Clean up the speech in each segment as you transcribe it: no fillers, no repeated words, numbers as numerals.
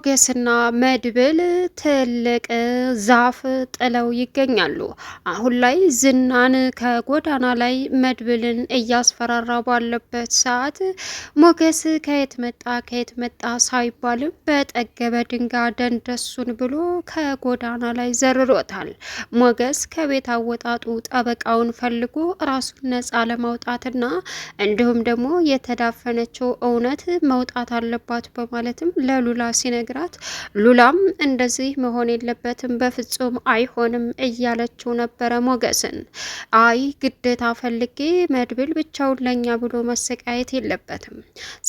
ሞገስና መድብል ትልቅ ዛፍ ጥለው ይገኛሉ። አሁን ላይ ዝናን ከጎዳና ላይ መድብልን እያስፈራራ ባለበት ሰዓት ሞገስ ከየት መጣ ሳይባልም በጠገበ ድንጋይ ደንደሱን ብሎ ከጎዳና ላይ ዘርሮታል። ሞገስ ከቤት አወጣጡ ጠበቃውን ፈልጎ ራሱን ነፃ ለማውጣትና እንዲሁም ደግሞ የተዳፈነችው እውነት መውጣት አለባት በማለትም ለሉላ ሲነግራት ሉላም እንደዚህ መሆን የለበትም በፍጹም አይሆንም እያለችው ነበረ ሞገስን። አይ ግዴታ ፈልጌ መድብል ብቻውን ለኛ ብሎ መሰቃየት የለበትም፣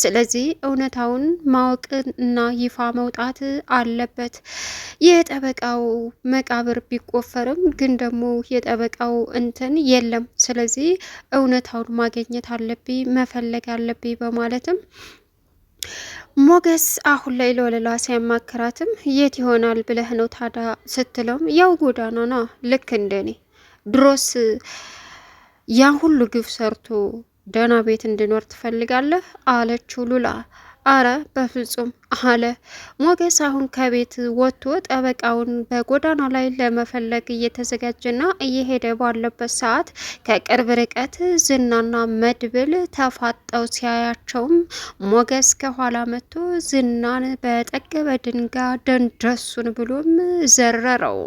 ስለዚህ እውነታውን ማወቅና ይፋ መውጣት አለበት። የጠበቃው መቃብር ቢቆፈርም ግን ደግሞ የጠበቃው እንትን የለም፣ ስለዚህ እውነታውን ማግኘት አለብኝ መፈለግ አለብኝ በማለትም ሞገስ አሁን ላይ ለወለላ ሲያማክራትም የት ይሆናል ብለህ ነው ታዳ ስትለውም ያው ጎዳና ና ልክ እንደኔ ድሮስ ያን ሁሉ ግፍ ሰርቶ ደህና ቤት እንድኖር ትፈልጋለህ አለችው ሉላ። አረ በፍጹም አለ ሞገስ። አሁን ከቤት ወጥቶ ጠበቃውን በጎዳና ላይ ለመፈለግ እየተዘጋጀና እየሄደ ባለበት ሰዓት ከቅርብ ርቀት ዝናና መድብል ተፋጠው ሲያያቸውም ሞገስ ከኋላ መጥቶ ዝናን በጠገበ ድንጋይ ደንደሱን ብሎም ዘረረው።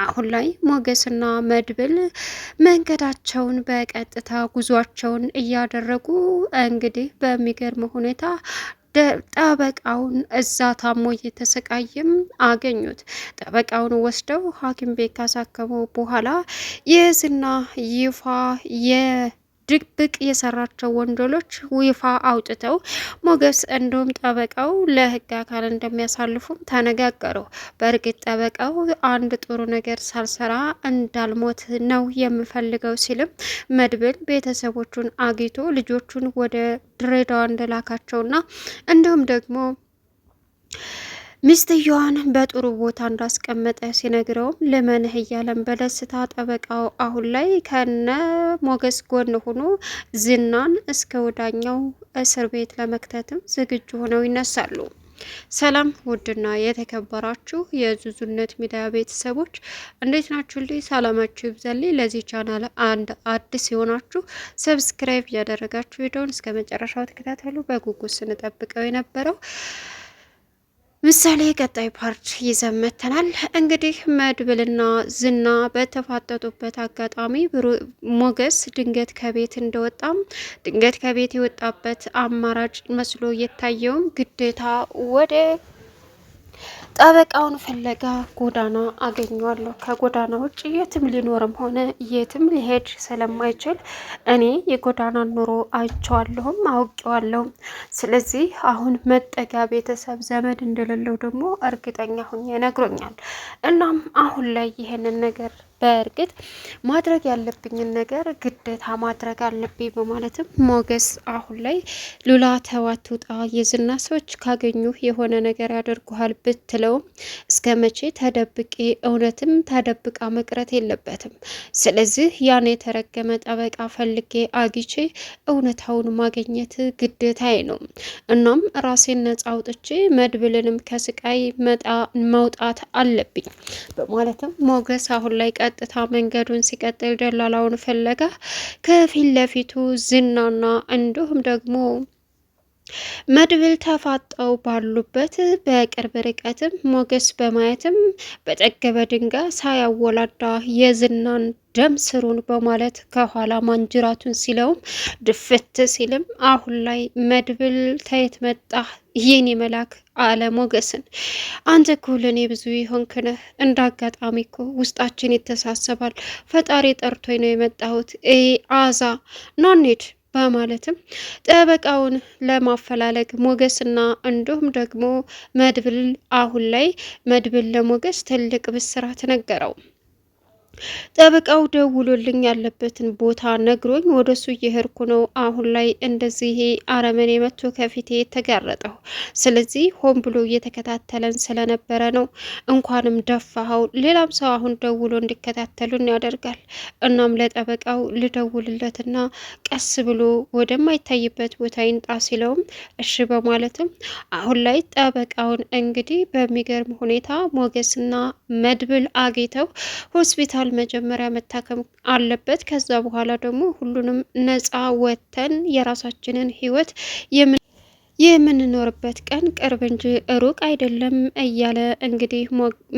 አሁን ላይ ሞገስና መድብል መንገዳቸውን በቀጥታ ጉዟቸውን እያደረጉ እንግዲህ በሚገርም ሁኔታ ጠበቃውን እዛ ታሞ እየተሰቃየም አገኙት። ጠበቃውን ወስደው ሐኪም ቤት ካሳከሙ በኋላ የዝና ይፋ የድብቅ የሰራቸው ወንጀሎች ይፋ አውጥተው ሞገስ እንዲሁም ጠበቃው ለሕግ አካል እንደሚያሳልፉም ተነጋገሩ። በእርግጥ ጠበቃው አንድ ጥሩ ነገር ሳልሰራ እንዳልሞት ነው የምፈልገው ሲልም መድብል ቤተሰቦቹን አግኝቶ ልጆቹን ወደ ድሬዳዋ እንደላካቸውና እንዲሁም ደግሞ ሚስትየዋን በጥሩ ቦታ እንዳስቀመጠ ሲነግረውም ልመንህ እያለን በደስታ ጠበቃው አሁን ላይ ከነ ሞገስ ጎን ሆኖ ዝናን እስከ ወዳኛው እስር ቤት ለመክተትም ዝግጁ ሆነው ይነሳሉ። ሰላም ውድና የተከበራችሁ የዙዙነት ሚዲያ ቤተሰቦች እንዴት ናችሁ? ልይ ሰላማችሁ ይብዛልኝ። ለዚህ ቻናል አንድ አዲስ የሆናችሁ ሰብስክራይብ እያደረጋችሁ ቪዲዮውን እስከ መጨረሻው ተከታተሉ። በጉጉት ስንጠብቀው የነበረው ምሳሌ ቀጣይ ፓርት ይዘመተናል። እንግዲህ መድብልና ዝና በተፋጠጡበት አጋጣሚ ሞገስ ድንገት ከቤት እንደወጣም ድንገት ከቤት የወጣበት አማራጭ መስሎ የታየውም ግዴታ ወደ ጠበቃውን ፍለጋ ጎዳና አገኘዋለሁ፣ ከጎዳና ውጭ የትም ሊኖርም ሆነ የትም ሊሄድ ስለማይችል እኔ የጎዳና ኑሮ አይቼዋለሁም አውቄዋለሁም። ስለዚህ አሁን መጠጋ ቤተሰብ ዘመድ እንደሌለው ደግሞ እርግጠኛ ሁኜ ነግሮኛል። እናም አሁን ላይ ይሄንን ነገር በእርግጥ ማድረግ ያለብኝን ነገር ግዴታ ማድረግ አለብኝ በማለትም ሞገስ አሁን ላይ ሉላ ተዋት ውጣ፣ የዝና ሰዎች ካገኙ የሆነ ነገር ያደርጉሃል ብትለውም እስከ መቼ ተደብቄ እውነትም ተደብቃ መቅረት የለበትም። ስለዚህ ያን የተረገመ ጠበቃ ፈልጌ አግቼ እውነታውን ማግኘት ግዴታዬ ነው። እናም ራሴን ነጻ አውጥቼ መድብልንም ከስቃይ መውጣት አለብኝ በማለትም ሞገስ አሁን ላይ ቀጥታ መንገዱን ሲቀጥል ደላላውን ፍለጋ ከፊት ለፊቱ ዝናና እንዲሁም ደግሞ መድብል ተፋጠው ባሉበት በቅርብ ርቀትም ሞገስ በማየትም በጠገበ ድንጋይ ሳያወላዳ የዝናን ደም ስሩን በማለት ከኋላ ማንጅራቱን ሲለውም ድፍት ሲልም አሁን ላይ መድብል ተየት መጣ ይህን መላክ አለ ሞገስን። አንተ እኮ ለእኔ ብዙ ይሆንክነህ፣ እንደ አጋጣሚ እኮ ውስጣችን ይተሳሰባል። ፈጣሪ ጠርቶኝ ነው የመጣሁት አዛ ናኔድ በማለትም ጠበቃውን ለማፈላለግ ሞገስና እንዲሁም ደግሞ መድብል አሁን ላይ መድብል ለሞገስ ትልቅ ብስራት ነገረው። ጠበቃው ደውሎልኝ ያለበትን ቦታ ነግሮኝ ወደሱ እየሄድኩ ነው። አሁን ላይ እንደዚህ አረመኔ መጥቶ ከፊቴ ተጋረጠው። ስለዚህ ሆን ብሎ እየተከታተለን ስለነበረ ነው። እንኳንም ደፋኸው። ሌላም ሰው አሁን ደውሎ እንዲከታተሉን ያደርጋል። እናም ለጠበቃው ልደውልለትና ቀስ ብሎ ወደማይታይበት ቦታ ይንጣ ሲለውም እሺ በማለትም አሁን ላይ ጠበቃውን እንግዲህ በሚገርም ሁኔታ ሞገስና መድብል አግኝተው ሆስፒታል መጀመሪያ መታከም አለበት። ከዛ በኋላ ደግሞ ሁሉንም ነፃ ወጥተን የራሳችንን ህይወት የምንኖርበት ቀን ቅርብ እንጂ ሩቅ አይደለም እያለ እንግዲህ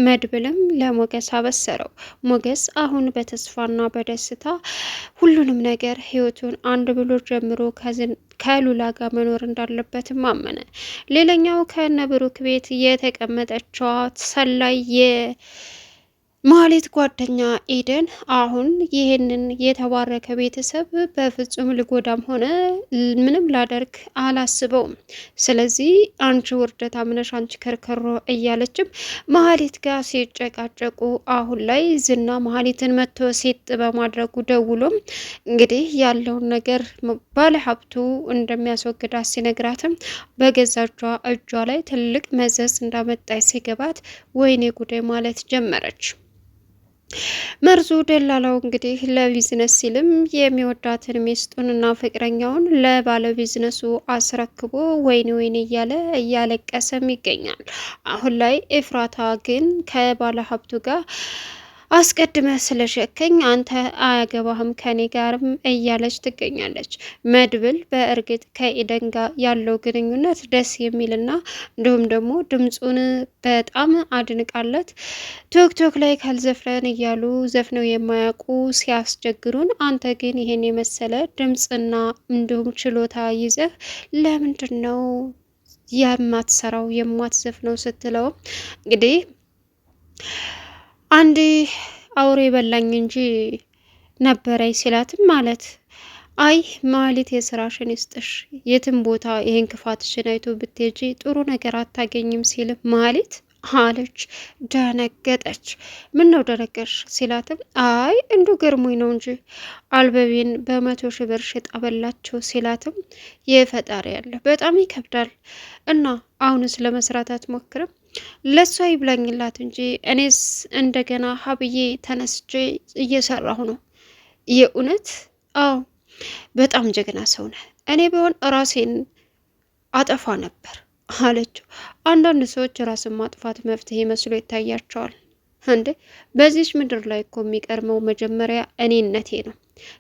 መድብልም ለሞገስ አበሰረው። ሞገስ አሁን በተስፋና በደስታ ሁሉንም ነገር ህይወቱን አንድ ብሎ ጀምሮ ከሉላ ጋር መኖር እንዳለበትም አመነ። ሌላኛው ከነብሩክ ቤት የተቀመጠችዋ ሰላይ ማህሌት ጓደኛ ኤደን አሁን ይህንን የተባረከ ቤተሰብ በፍጹም ልጎዳም ሆነ ምንም ላደርግ አላስበውም። ስለዚህ አንቺ ውርደት አምነሽ አንቺ ከርከሮ እያለችም ማህሌት ጋር ሲጨቃጨቁ አሁን ላይ ዝና ማህሌትን መጥቶ ሴት በማድረጉ ደውሎም እንግዲህ ያለውን ነገር ባለሀብቱ እንደሚያስወግዳት ሲነግራትም በገዛ እጇ ላይ ትልቅ መዘዝ እንዳመጣች ሲገባት ወይኔ ጉዴ ማለት ጀመረች። መርዙ ደላላው እንግዲህ ለቢዝነስ ሲልም የሚወዳትን ሚስቱንና ፍቅረኛውን ለባለ ቢዝነሱ አስረክቦ ወይኔ ወይኔ እያለ እያለቀሰም ይገኛል። አሁን ላይ ኤፍራታ ግን ከባለ ሀብቱ ጋር አስቀድመ ስለሸከኝ አንተ አያገባህም ከኔ ጋርም እያለች ትገኛለች። መድብል በእርግጥ ከኤደን ጋር ያለው ግንኙነት ደስ የሚልና እንዲሁም ደግሞ ድምፁን በጣም አድንቃለት ቶክቶክ ላይ ካልዘፍረን እያሉ ዘፍነው የማያውቁ ሲያስቸግሩን፣ አንተ ግን ይሄን የመሰለ ድምፅና እንዲሁም ችሎታ ይዘህ ለምንድን ነው የማትሰራው የማትዘፍነው ስትለውም እንግዲህ አንድ አውሬ በላኝ እንጂ ነበረኝ ሲላትም ማለት አይ ማለት የስራሽን ይስጥሽ፣ የትም ቦታ ይሄን ክፋትሽን አይቶ ብትሄጂ ጥሩ ነገር አታገኝም ሲልም ማለት አለች። ደነገጠች። ምን ነው ደነገጥሽ ሲላትም አይ እንዱ ገርሞኝ ነው እንጂ አልበቤን በ100,000 ብር ሽጣ በላቸው ሲላትም የፈጣሪ ያለ በጣም ይከብዳል። እና አሁንስ ለመስራት አትሞክርም? ለሷ ይብላኝላት እንጂ እኔስ እንደገና ሀብዬ ተነስቼ እየሰራሁ ነው። የእውነት አዎ በጣም ጀግና ሰው ነህ። እኔ ቢሆን ራሴን አጠፋ ነበር አለችው። አንዳንድ ሰዎች ራስን ማጥፋት መፍትሄ መስሎ ይታያቸዋል። እንዴ በዚች ምድር ላይ እኮ የሚቀርመው መጀመሪያ እኔነቴ ነው።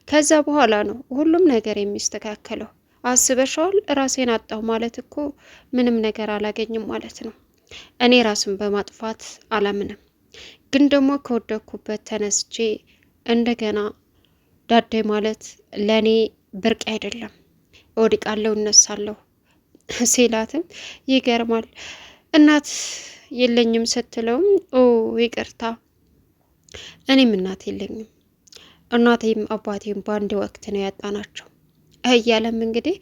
ከዛ በኋላ ነው ሁሉም ነገር የሚስተካከለው። አስበሻል? ራሴን አጣሁ ማለት እኮ ምንም ነገር አላገኝም ማለት ነው። እኔ ራስን በማጥፋት አላምንም፣ ግን ደግሞ ከወደኩበት ተነስቼ እንደገና ዳዴ ማለት ለእኔ ብርቅ አይደለም። እወድቃለሁ እነሳለሁ ሲላትም ይገርማል። እናት የለኝም ስትለውም ኦ ይቅርታ እኔም እናት የለኝም፣ እናቴም አባቴም በአንድ ወቅት ነው ያጣናቸው እያለም እንግዲህ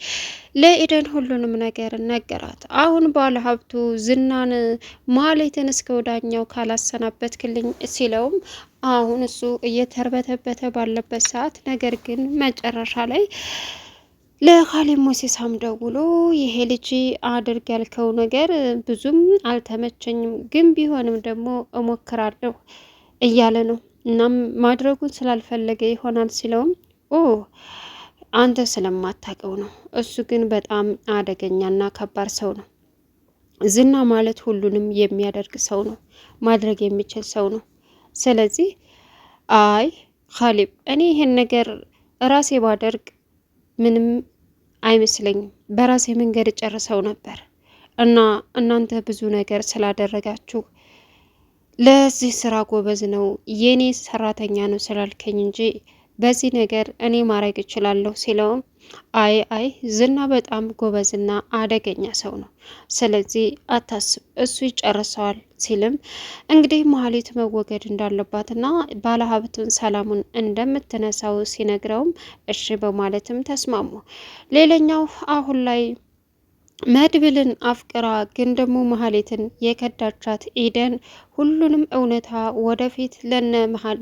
ለኤደን ሁሉንም ነገር ነገራት። አሁን ባለ ሀብቱ ዝናን ማህሌትን እስከ ወዳኛው ካላሰናበትክልኝ ሲለውም አሁን እሱ እየተርበተበተ ባለበት ሰዓት ነገር ግን መጨረሻ ላይ ለካሌብ ሞሲሳም ደውሎ ይሄ ልጅ አድርግ ያልከው ነገር ብዙም አልተመቸኝም፣ ግን ቢሆንም ደግሞ እሞክራለሁ እያለ ነው። እናም ማድረጉን ስላልፈለገ ይሆናል ሲለውም ኦ አንተ ስለማታውቀው ነው። እሱ ግን በጣም አደገኛና ከባድ ሰው ነው። ዝና ማለት ሁሉንም የሚያደርግ ሰው ነው፣ ማድረግ የሚችል ሰው ነው። ስለዚህ አይ ካሌብ እኔ ይሄን ነገር ራሴ ባደርግ ምንም አይመስለኝም፣ በራሴ መንገድ ጨርሰው ነበር እና እናንተ ብዙ ነገር ስላደረጋችሁ ለዚህ ስራ ጎበዝ ነው የኔ ሰራተኛ ነው ስላልከኝ እንጂ በዚህ ነገር እኔ ማድረግ እችላለሁ ሲለውም አይ ዝና በጣም ጎበዝና አደገኛ ሰው ነው፣ ስለዚህ አታስብ እሱ ይጨርሰዋል ሲልም እንግዲህ ማህሌት መወገድ እንዳለባትና ባለሀብቱን ሰላሙን እንደምትነሳው ሲነግረውም እሺ በማለትም ተስማሙ። ሌላኛው አሁን ላይ መድብልን አፍቅራ ግን ደግሞ መሀሌትን የከዳቻት ኤደን ሁሉንም እውነታ ወደፊት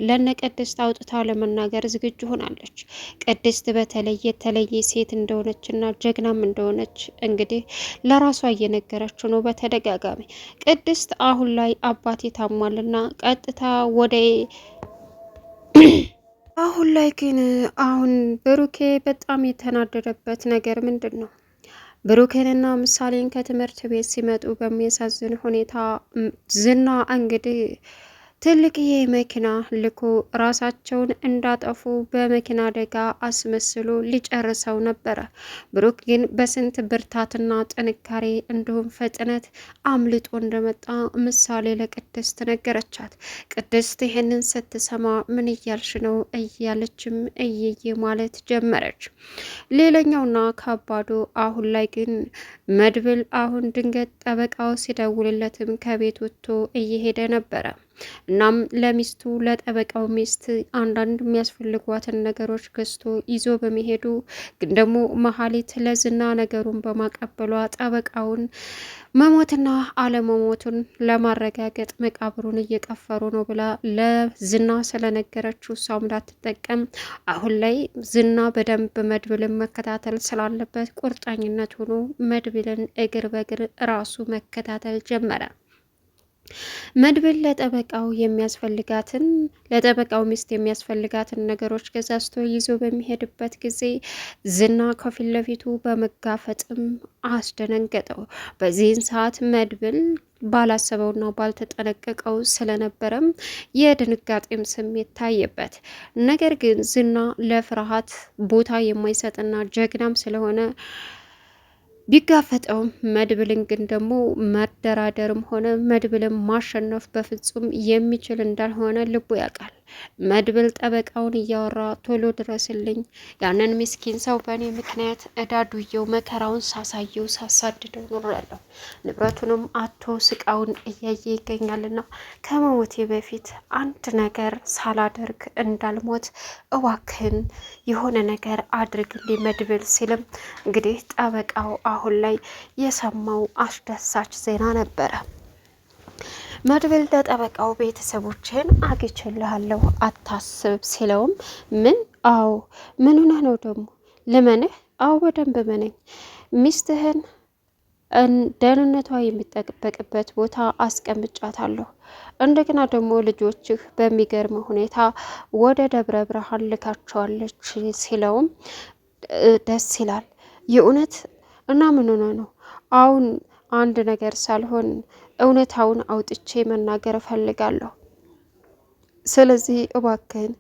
ለነ ቅድስት አውጥታ ለመናገር ዝግጁ ሆናለች። ቅድስት በተለይ የተለየ ሴት እንደሆነችና ጀግናም እንደሆነች እንግዲህ ለራሷ እየነገረችው ነው በተደጋጋሚ። ቅድስት አሁን ላይ አባቴ ታሟልና ቀጥታ ወደ አሁን ላይ ግን አሁን ብሩኬ በጣም የተናደደበት ነገር ምንድን ነው? ብሩኬንና ምሳሌን ከትምህርት ቤት ሲመጡ በሚያሳዝን ሁኔታ ዝና እንግዲህ ትልቅዬ መኪና ልኮ ራሳቸውን እንዳጠፉ በመኪና አደጋ አስመስሎ ሊጨርሰው ነበረ። ብሩክ ግን በስንት ብርታትና ጥንካሬ እንዲሁም ፍጥነት አምልጦ እንደመጣ ምሳሌ ለቅድስት ነገረቻት። ቅድስት ይህንን ስትሰማ ምን እያልሽ ነው እያለችም እየየ ማለት ጀመረች። ሌላኛውና ከባዱ አሁን ላይ ግን መድብል አሁን ድንገት ጠበቃው ሲደውልለትም ከቤት ወጥቶ እየሄደ ነበረ። እናም ለሚስቱ ለጠበቃው ሚስት አንዳንድ የሚያስፈልጓትን ነገሮች ገዝቶ ይዞ በመሄዱ ግን ደግሞ መሀሌት ለዝና ነገሩን በማቀበሏ ጠበቃውን መሞትና አለመሞቱን ለማረጋገጥ መቃብሩን እየቀፈሩ ነው ብላ ለዝና ስለነገረችው እሷም እንዳትጠቀም አሁን ላይ ዝና በደንብ መድብልን መከታተል ስላለበት ቁርጠኝነት ሆኖ መድብልን እግር በእግር ራሱ መከታተል ጀመረ። መድብል ለጠበቃው ሚስት የሚያስፈልጋትን ነገሮች ገዛዝቶ ይዞ በሚሄድበት ጊዜ ዝና ከፊት ለፊቱ በመጋፈጥም አስደነገጠው። በዚህን ሰዓት መድብል ባላሰበውና ባልተጠነቀቀው ስለነበረም የድንጋጤም ስሜት ታየበት። ነገር ግን ዝና ለፍርሃት ቦታ የማይሰጥና ጀግናም ስለሆነ ቢጋፈጠውም መድብልን ግን ደግሞ መደራደርም ሆነ መድብልን ማሸነፍ በፍጹም የሚችል እንዳልሆነ ልቡ ያውቃል። መድብል ጠበቃውን እያወራ ቶሎ ድረስልኝ፣ ያንን ምስኪን ሰው በእኔ ምክንያት እዳዱየው መከራውን ሳሳየው ሳሳድደው ኖሬያለሁ፣ ንብረቱንም አቶ ስቃውን እያየ ይገኛልና ከመሞቴ በፊት አንድ ነገር ሳላደርግ እንዳልሞት እዋክህን የሆነ ነገር አድርግልኝ መድብል ሲልም እንግዲህ ጠበቃው አሁን ላይ የሰማው አስደሳች ዜና ነበረ። መድብል ለጠበቃው ቤተሰቦችን አግኝቼልሃለሁ አታስብ ሲለውም ምን? አዎ። ምን ሆነህ ነው ደግሞ? ልመንህ? አዎ በደንብ መነኝ። ሚስትህን ደህንነቷ የሚጠበቅበት ቦታ አስቀምጫታለሁ። እንደገና ደግሞ ልጆችህ በሚገርም ሁኔታ ወደ ደብረ ብርሃን ልካቸዋለች ሲለውም ደስ ይላል የእውነት። እና ምን ሆነ ነው? አሁን አንድ ነገር ሳልሆን እውነታውን አውጥቼ መናገር እፈልጋለሁ። ስለዚህ እባክህን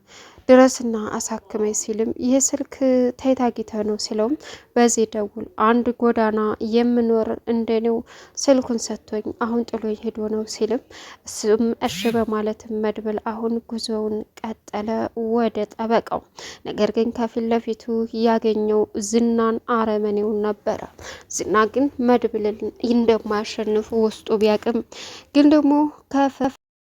ድረስና አሳክመኝ ሲልም ይህ ስልክ ተይታጊተ ነው ሲለውም በዚህ ደውል፣ አንድ ጎዳና የምኖር እንደኔው ስልኩን ሰጥቶኝ አሁን ጥሎ ሄዶ ነው ሲልም እሱም እሺ በማለትም መድብል አሁን ጉዞውን ቀጠለ ወደ ጠበቃው። ነገር ግን ከፊት ለፊቱ ያገኘው ዝናን አረመኔውን ነበረ። ዝና ግን መድብልን እንደማያሸንፉ ውስጡ ቢያቅም ግን ደግሞ